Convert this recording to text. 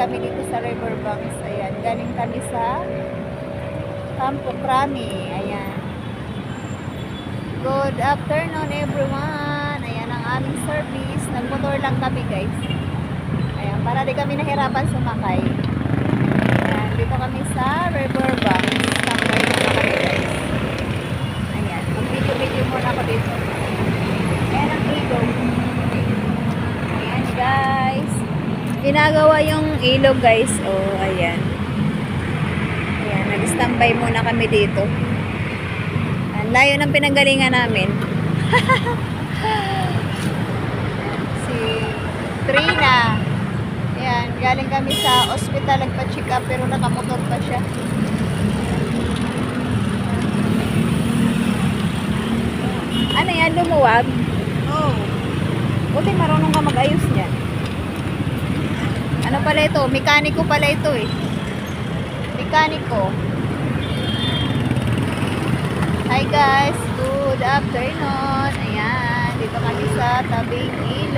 kami dito sa Riverbanks. Ayan, galing kami sa Campo Crame. Ayan. Good afternoon everyone. Ayan ang aming service. Nagmotor lang kami guys. Ayan, para di kami nahirapan sumakay. Ayan, dito kami sa Riverbanks. Tambay muna kami guys. Ayan, mag-video-video muna ako dito. Ayan ang ilog. Ayan guys. Ginagawa yung ilog guys. Oh, ayan. Ayan, nag-standby muna kami dito. Ang layo ng pinanggalingan namin. Si Trina. Ayan, galing kami sa ospital, nagpa-check up pero nakamotor pa siya. Ano yan, lumuwag? Oh. Buti marunong ka mag-ayos niyan. Ano pala ito? Mekaniko pala ito eh. Mekaniko. Hi guys, good afternoon. Ayan, dito kami sa tabing ilog.